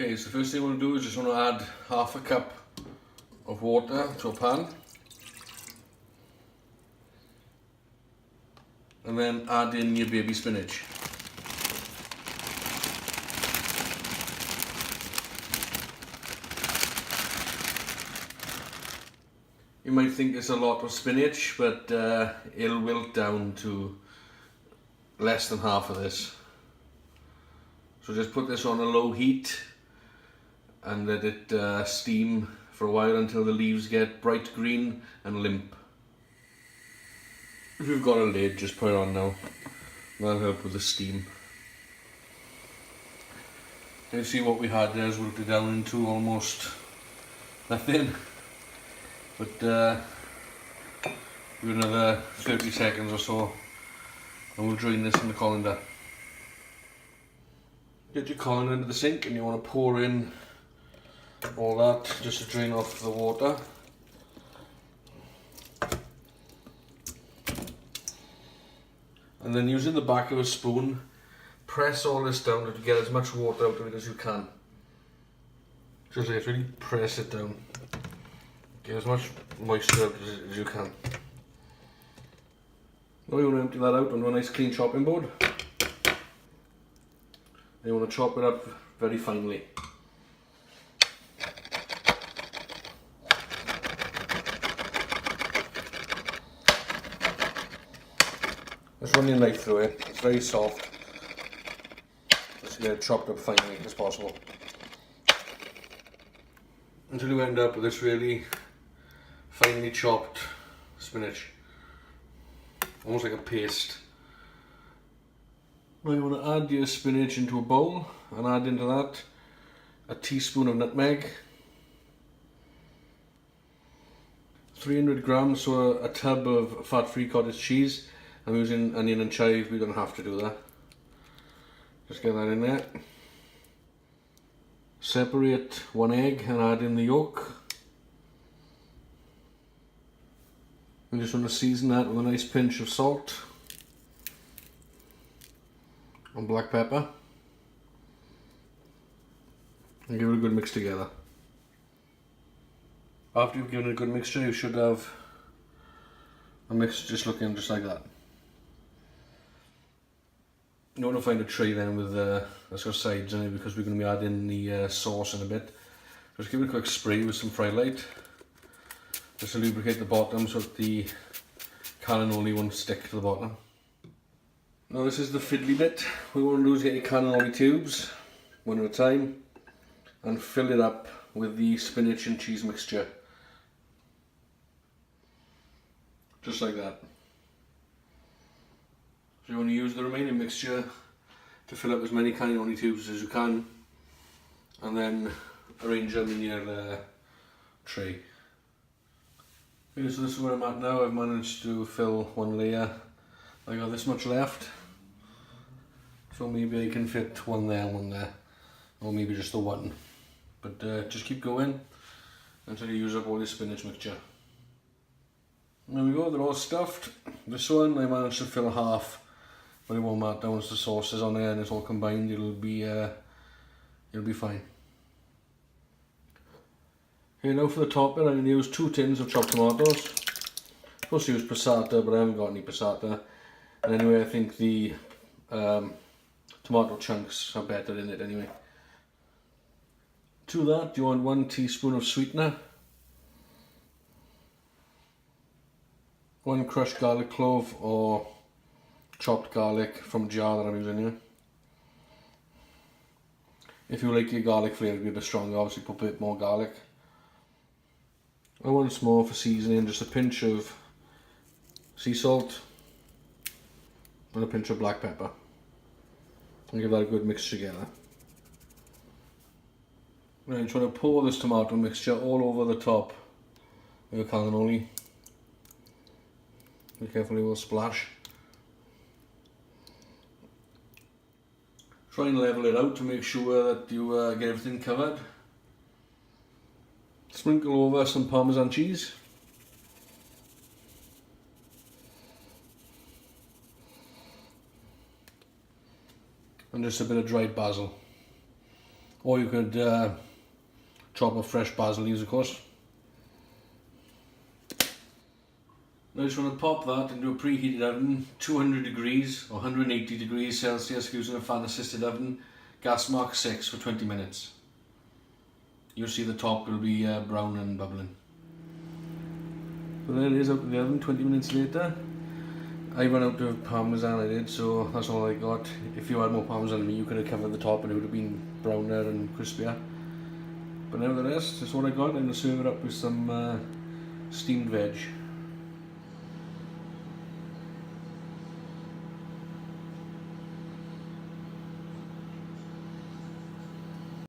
Okay, so the first thing we'll do is just want to add half a cup of water to a pan. And then add in your baby spinach. You might think it's a lot of spinach, but it'll wilt down to less than half of this. So just put this on a low heat and let it steam for a while until the leaves get bright green and limp. If you've got a lid, just put it on now. That'll help with the steam. You see what we had there is wilted down into almost nothing. But give another 30 seconds or so and we'll drain this in the colander. Get your colander into the sink and you want to pour in all that just to drain off the water. And then using the back of a spoon, press all this down to get as much water out of it as you can. Just literally press it down. Get as much moisture out as you can. Now you want to empty that out onto a nice clean chopping board. And you want to chop it up very finely. Just run your knife through it, it's very soft. Just get it chopped up finely as possible. Until you end up with this really finely chopped spinach. Almost like a paste. Now you want to add your spinach into a bowl and add into that a teaspoon of nutmeg, 300 grams, so a tub of fat-free cottage cheese. I'm using onion and chive, we don't have to do that. Just get that in there. Separate one egg and add in the yolk. We just want to season that with a nice pinch of salt and black pepper and give it a good mix together. After you've given it a good mixture, you should have a mix just looking just like that. You want to find a tray then with let's go sides in it because we're going to be adding the sauce in a bit. Just give it a quick spray with some Fry Light just to lubricate the bottom so that the cannelloni won't stick to the bottom. Now this is the fiddly bit. What we want to do is get your cannelloni tubes one at a time and fill it up with the spinach and cheese mixture. Just like that. So you want to use the remaining mixture to fill up as many cannelloni tubes as you can and then arrange them in your tray. Okay, so this is where I'm at now. I've managed to fill one layer. I got this much left. So maybe I can fit one there and one there. Or maybe just the one. But just keep going until you use up all your spinach mixture. There we go, they're all stuffed. This one I managed to fill half, but it won't matter once the sauce is on there and it's all combined. It'll be fine. Okay, now for the topping, I'm going to use 2 tins of chopped tomatoes. I'm supposed to use passata, but I haven't got any passata. And anyway, I think the tomato chunks are better in it anyway. To that, you want 1 teaspoon of sweetener, 1 crushed garlic clove or chopped garlic from a jar that I'm using here. If you like your garlic flavour to be a bit stronger, obviously put a bit more garlic. And once more for seasoning, just a pinch of sea salt and a pinch of black pepper. And give that a good mix together. Right, just want to pour this tomato mixture all over the top of your cannelloni. Be careful, it will splash. Try and level it out to make sure that you get everything covered. Sprinkle over some Parmesan cheese. And just a bit of dried basil. Or you could chop up fresh basil leaves, of course. Now I just want to pop that into a preheated oven, 200 degrees or 180 degrees Celsius using a fan assisted oven, gas mark 6 for 20 minutes. You'll see the top will be brown and bubbling. So there it is out of the oven 20 minutes later. I ran out of parmesan, I did, so that's all I got. If you had more parmesan than me, you could have covered the top and it would have been browner and crispier. But nevertheless, that's what I got. I'm going to serve it up with some steamed veg.